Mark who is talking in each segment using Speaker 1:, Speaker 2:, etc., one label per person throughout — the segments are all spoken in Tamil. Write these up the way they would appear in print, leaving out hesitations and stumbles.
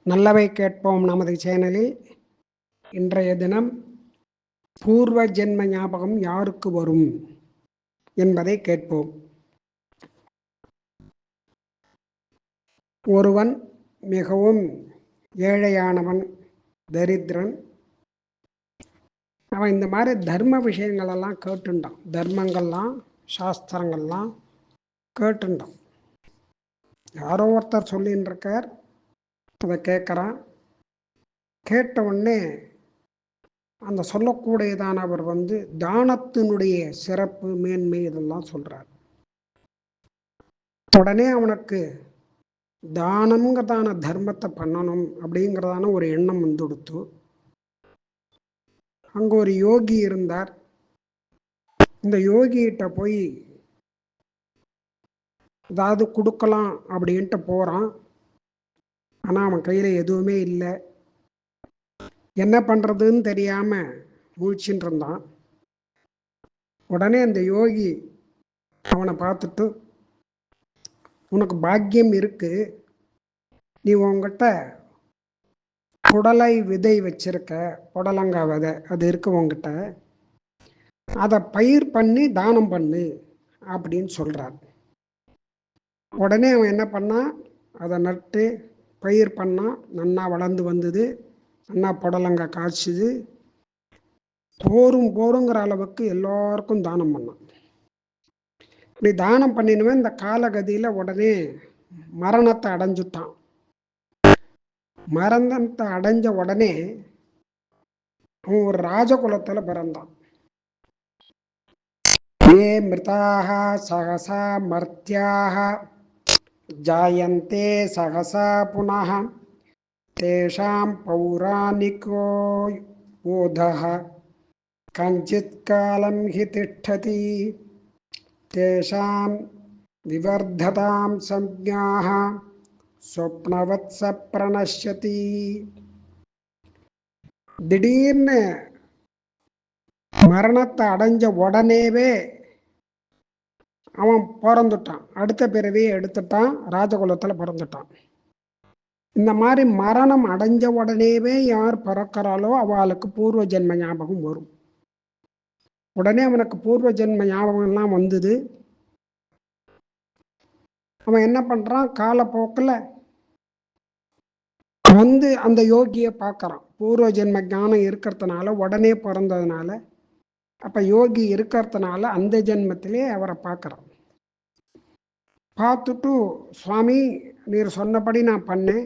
Speaker 1: நல்லவை கேட்போம் நமது சேனலில் இன்றைய தினம் பூர்வ ஜென்ம ஞாபகம் யாருக்கு வரும் என்பதை கேட்போம். ஒருவன் மிகவும் ஏழையானவன், தரித்திரன். அவன் இந்த மாதிரி தர்ம விஷயங்களெல்லாம் கேட்டுண்டான். தர்மங்கள்லாம் சாஸ்திரங்கள்லாம் கேட்டுண்டான். யாரோ ஒருத்தர் சொல்லின்னு இருக்கார், அதை கேட்குறான். கேட்ட உடனே அந்த சொல்லக்கூடியதானவர் தானத்தினுடைய சிறப்பு மேன்மை இதெல்லாம் சொல்றார். உடனே அவனுக்கு தானம்ங்கிறதான தர்மத்தை பண்ணணும் அப்படிங்கிறதான ஒரு எண்ணம் வந்துடுத்து. அங்கே ஒரு யோகி இருந்தார். இந்த யோகிகிட்ட போய் ஏதாவது கொடுக்கலாம் அப்படின்ட்டு போகிறான். ஆனால் அவன் கையில் எதுவுமே இல்லை. என்ன பண்ணுறதுன்னு தெரியாமல் முழிச்சுட்டு இருந்தான். உடனே அந்த யோகி அவனை பார்த்துட்டு, உனக்கு பாக்கியம் இருக்கு, நீ உங்ககிட்ட புடலை விதை வச்சிருக்க, புடலங்காய் விதை அது இருக்கு உங்ககிட்ட, அதை பயிர் பண்ணி தானம் பண்ணு அப்படின்னு சொல்கிறார். உடனே அவன் என்ன பண்ணான், அதை நட்டு பயிர் பண்ணான். நன்னா வளர்ந்து வந்தது, நன்னா புடலங்காய் காய்ச்சுது. போருங்கிற அளவுக்கு எல்லாருக்கும் தானம் பண்ணான். இப்படி தானம் பண்ணினுவேன். இந்த காலகதியில் உடனே மரணத்தை அடைஞ்சுட்டான். மரணத்தை அடைஞ்ச உடனே அவன் ஒரு ராஜகுலத்தில் பிறந்தான். ஏ மிருதாக சகசா மர்த்தியாக ஜாயந்தே சகசா புனः தேஷாம் பௌராணிகோ யோதः கஞ்சித் காலம் ஹி திஷ்டதி தேஷாம் விவர்ததாம் சம்ஞாः சொப்னவத்ஸ பிரணஷ்யதி. திடீர்னு மரணத்தை அடைஞ்ச உடனேவே அவன் பிறந்துட்டான். அடுத்த பிறவியை எடுத்துட்டான், ராஜகுலத்தில் பிறந்துட்டான். இந்த மாதிரி மரணம் அடைஞ்ச உடனேவே யார் பிறக்கிறாளோ அவளுக்கு பூர்வ ஜென்ம ஞாபகம் வரும். உடனே அவனுக்கு பூர்வ ஜென்ம ஞாபகம்லாம் வந்தது. அவன் என்ன பண்ணுறான், காலப்போக்கில் அந்த யோகியை பார்க்குறான். பூர்வ ஜென்ம ஞானம் இருக்கிறதுனால, உடனே பிறந்ததுனால, அப்போ யோகி இருக்கிறதுனால அந்த ஜென்மத்திலே அவரை பார்க்குறான். பார்த்துட்டு, சுவாமி நீர் சொன்னபடி நான் பண்ணேன்,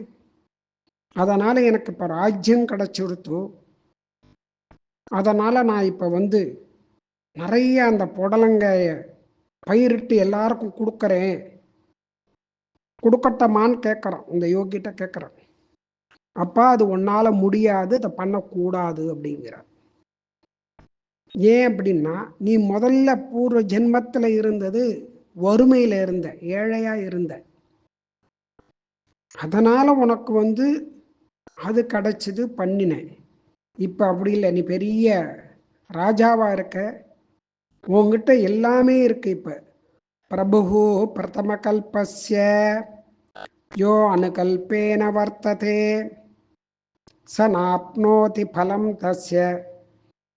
Speaker 1: அதனால் எனக்கு இப்போ ராஜ்யம் கிடச்சிடுத்து. அதனால் நான் இப்போ நிறைய அந்த புடலங்காயை பயிரிட்டு எல்லாருக்கும் கொடுக்குறேன், கொடுக்கட்டமான்னு கேட்குறான். இந்த யோகிட்ட கேட்குறான். அப்பா அது உன்னால் முடியாது, அதை பண்ணக்கூடாது அப்படிங்கிறார். ஏன் அப்படின்னா, நீ முதல்ல பூர்வ ஜென்மத்தில் இருந்தது வறுமையில் இருந்த, ஏழையா இருந்த, அதனால் உனக்கு அது கிடைச்சது, பண்ணினேன். இப்போ அப்படி இல்லை, நீ பெரிய ராஜாவாக இருக்க, உங்ககிட்ட எல்லாமே இருக்கு. இப்போ பிரபு பிரதம கல்பஸ்ய யோ அனுகல்பேன வர்த்ததே ச நாப்னோதி பலம் தஸ்ய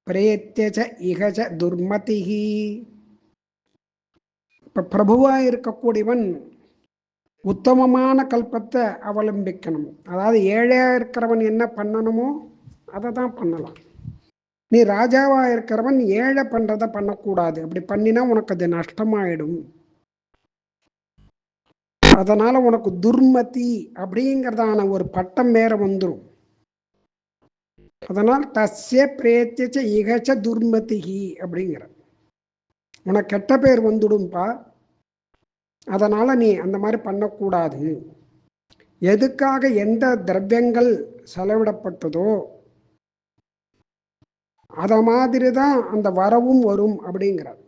Speaker 1: பிரேத்யச இகச துர்மதிஹி. இப்போ பிரபுவாக இருக்கக்கூடியவன் உத்தமமான கல்பத்தை அவலம்பிக்கணும். அதாவது ஏழையாக இருக்கிறவன் என்ன பண்ணணுமோ அதை தான் பண்ணலாம். நீ ராஜாவாக இருக்கிறவன் ஏழை பண்ணுறதை பண்ணக்கூடாது. அப்படி பண்ணினா உனக்கு அது நஷ்டமாயிடும். அதனால் உனக்கு துர்மதி அப்படிங்கிறதான ஒரு பட்டம் வேற வந்துடும். அதனால் தஸ்ய பிரேத்தியச்ச இகச்ச துர்மதிஹி அப்படிங்கிற, உனக்கு கெட்ட பேர் வந்துடும்பா. அதனால் நீ அந்த மாதிரி பண்ணக்கூடாது. எதுக்காக எந்த திரவியங்கள் செலவிடப்பட்டதோ அதை மாதிரி தான் அந்த வரவும் வரும் அப்படிங்கிறார்.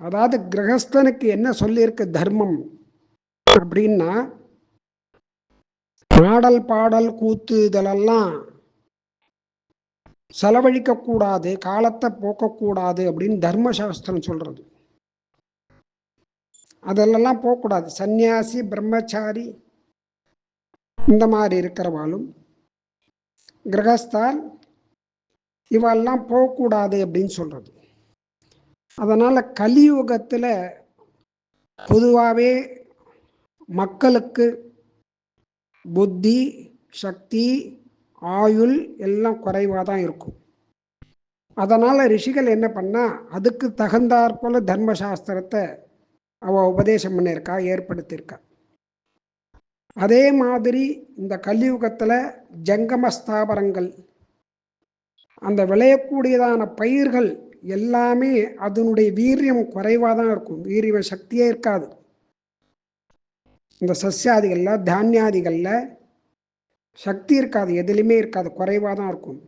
Speaker 1: அதாவது கிரகஸ்தனுக்கு என்ன சொல்லியிருக்கு தர்மம் அப்படின்னா, ஆடல் பாடல் கூத்து இதெல்லாம் செலவழிக்கக்கூடாது, காலத்தை போக்கக்கூடாது அப்படின்னு தர்மசாஸ்திரம் சொல்றது. அதெல்லாம் போகக்கூடாது. சன்னியாசி பிரம்மச்சாரி இந்த மாதிரி இருக்கிறவாலும் கிரகஸ்தால் இவெல்லாம் போகக்கூடாது அப்படின்னு சொல்கிறது. அதனால் கலியுகத்தில் பொதுவாகவே மக்களுக்கு புத்தி, சக்தி, ஆயுள் எல்லாம் குறைவாக தான் இருக்கும். அதனால் ரிஷிகள் என்ன பண்ணால் அதுக்கு தகுந்தாற்போல் தர்மசாஸ்திரத்தை அவள் உபதேசம் பண்ணியிருக்கா, ஏற்படுத்தியிருக்கா. அதே மாதிரி இந்த கலியுகத்தில் ஜங்கமஸ்தாபரங்கள், அந்த விளையக்கூடியதான பயிர்கள் எல்லாமே அதனுடைய வீரியம் குறைவாக தான் இருக்கும், வீரிய சக்தியே இருக்காது. இந்த சஸ்யாதிகளில் தானியாதிகளில் சக்தி இருக்காது, எதுலையுமே இருக்காது, குறைவாக தான் இருக்கும்.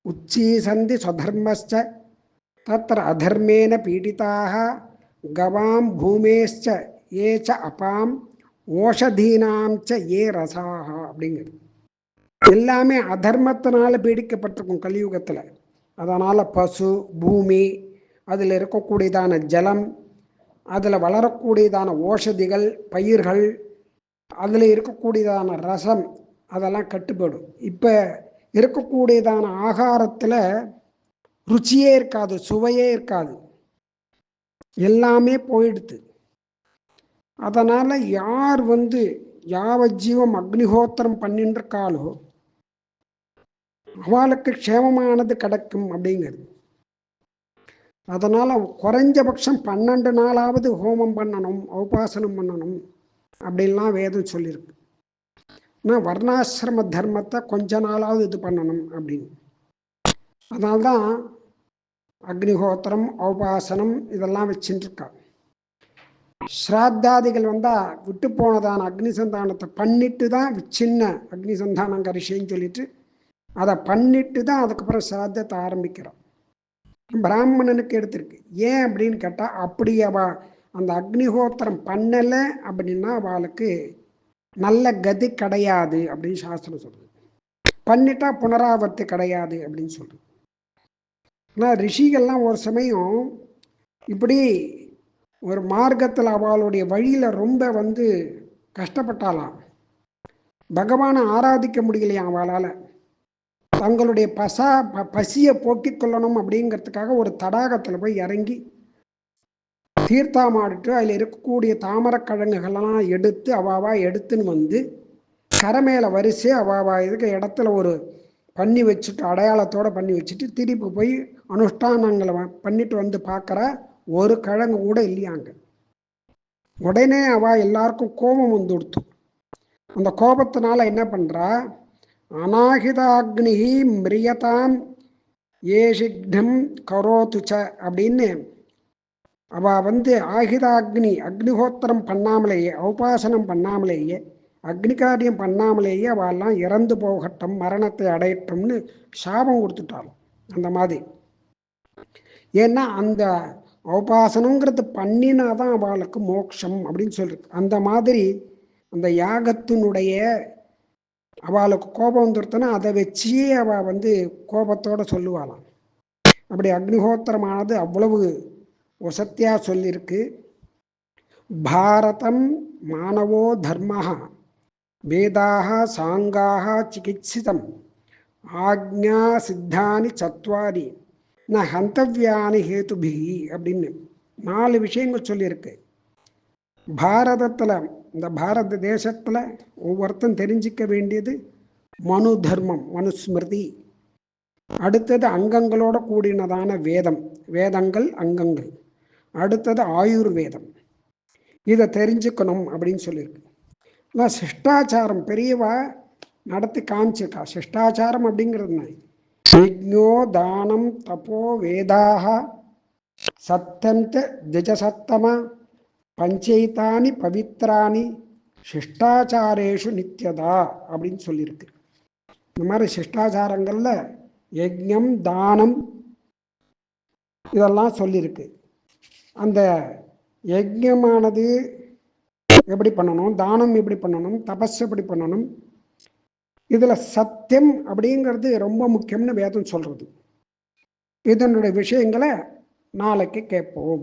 Speaker 1: உச்சீசந்தி ஸ்வதர்மஸ்ச தத்ர அதர்மேன பீடிதாக கவாம் பூமேஷ்ச ஏச்ச அபாம் ஓஷதீனாம்ச ஏ ரசாக அப்படிங்கிறது. எல்லாமே அதர்மத்தினால பீடிக்கப்பட்டிருக்கும் கலியுகத்தில். அதனால் பசு, பூமி, அதில் இருக்கக்கூடியதான ஜலம், அதில் வளரக்கூடியதான ஓஷதிகள், பயிர்கள், அதில் இருக்கக்கூடியதான ரசம், அதெல்லாம் கட்டுப்படும். இப்போ இருக்கக்கூடியதான ஆகாரத்தில் ருச்சியே இருக்காது, சுவையே இருக்காது, எல்லாமே போயிடுது. அதனால் யார் யாவஜீவம் அக்னிஹோத்திரம் பண்ணிட்டு இருக்காளோ அவளுக்கு க்ஷேமமானது கிடைக்கும் அப்படிங்கிறது. அதனால் குறைஞ்சபட்சம் 12 நாளாவது ஹோமம் பண்ணணும், உபாசனம் பண்ணணும் அப்படின்லாம் வேதம் சொல்லியிருக்கு. ஆனால் வர்ணாசிரம தர்மத்தை கொஞ்ச நாளாவது இது பண்ணணும் அப்படின்னு. அதனால்தான் அக்னிஹோத்திரம், உபாசனம் இதெல்லாம் வச்சுட்டுருக்கா. ஸ்ராத்தாதிகள் வந்தால் விட்டு போனதான அக்னி சந்தானத்தை பண்ணிட்டு தான், சின்ன அக்னி சந்தானம் கரிஷின்னு சொல்லிட்டு அதை பண்ணிட்டு தான் அதுக்கப்புறம் ஸ்ராத்தத்தை ஆரம்பிக்கிறோம். பிராமணனுக்கு எடுத்திருக்கு. ஏன் அப்படின்னு கேட்டால், அப்படி அந்த அக்னிஹோத்திரம் பண்ணலை அப்படின்னா அவளுக்கு நல்ல கதி கிடையாது அப்படின்னு சாஸ்திரம் சொல்லுது. பண்ணிட்டா புனராவர்த்தி கிடையாது அப்படின்னு சொல்லுது. ஆனால் ரிஷிகள்லாம் ஒரு சமயம் இப்படி ஒரு மார்க்கத்தில் அவளுடைய வழியில் ரொம்ப கஷ்டப்பட்டாலாம். பகவானை ஆராதிக்க முடியலையாம் அவளால். தங்களுடைய பசியை போக்கிக் கொள்ளணும் அப்படிங்கிறதுக்காக ஒரு தடாகத்தில் போய் இறங்கி தீர்த்தாமாடிட்டு அதில் இருக்கக்கூடிய தாமரக்கிழங்குகளெல்லாம் எடுத்து அவாவா எடுத்துன்னு கரை மேலே வரிசை அவாவா இருக்க இடத்துல ஒரு பண்ணி வச்சுட்டு, அடையாளத்தோடு பண்ணி வச்சுட்டு திருப்பி போய் அனுஷ்டானங்களை பண்ணிட்டு பார்க்குற, ஒரு கிழங்கு கூட இல்லையாங்க. உடனே அவள் எல்லாருக்கும் கோபம் கொடுத்து, அந்த கோபத்தினால என்ன பண்ணுறா, அநாகிதாக்னி மிரியதாம் ஏஷிக்னம் கரோத்துச்ச அப்படின்னு அவள் ஆகிதாக்னி, அக்னிஹோத்திரம் பண்ணாமலேயே, உபாசனம் பண்ணாமலேயே, அக்னி காரியம் பண்ணாமலேயே அவெல்லாம் இறந்து போகட்டும், மரணத்தை அடையட்டும்னு சாபம் கொடுத்துட்டாலும். அந்த மாதிரி. ஏன்னா அந்த உபாசனங்கிறது பண்ணினாதான் அவளுக்கு மோட்சம் அப்படின்னு சொல்லிருக்கு. அந்த மாதிரி அந்த யாகத்தினுடைய அவளுக்கு கோபம் வந்துடுத்துனா அதை வச்சியே அவள் கோபத்தோடு சொல்லுவாளாம். அப்படி அக்னிஹோத்திரமானது அவ்வளவு வசத்தியாக சொல்லியிருக்கு. பாரதம் மானவோ தர்மஹ வேதாக சாங்காக சிகித்சிதம் ஆக்ஞா சித்தானி சத்வாரி ந ஹந்தவ்யானி ஹேதுபிகி அப்படின்னு 4 விஷயங்கள் சொல்லியிருக்கு. பாரதத்தில், இந்த பாரத தேசத்தில் ஒவ்வொருத்தரும் தெரிஞ்சிக்க வேண்டியது மனு தர்மம், மனுஸ்மிருதி. அடுத்தது அங்கங்களோட கூடினதான வேதம், வேதங்கள் அங்கங்கள். அடுத்தது ஆயுர்வேதம். இதை தெரிஞ்சுக்கணும் அப்படின்னு சொல்லியிருக்கு. ஆனால் சிஷ்டாச்சாரம் பெரியவா நடத்தி காமிச்சிருக்கா. சிஷ்டாச்சாரம் அப்படிங்கிறது யஜ்ஞோ தானம் தபோ வேதாக சத்தந்த திஜசத்தம பஞ்சைத்தானி பவித்ராணி சிஷ்டாச்சாரேஷு நித்யதா அப்படின்னு சொல்லியிருக்கு. இந்த மாதிரி சிஷ்டாச்சாரங்களில் யஜ்ஞம், தானம் இதெல்லாம் சொல்லியிருக்கு. அந்த யஜ்ஞமானது எப்படி பண்ணணும், தானம் எப்படி பண்ணணும், தபஸ் எப்படி பண்ணணும், இதில் சத்தியம் அப்படிங்கிறது ரொம்ப முக்கியம்னு வேதம் சொல்கிறது. இதனுடைய விஷயங்களை நாளைக்கு கேட்போம்.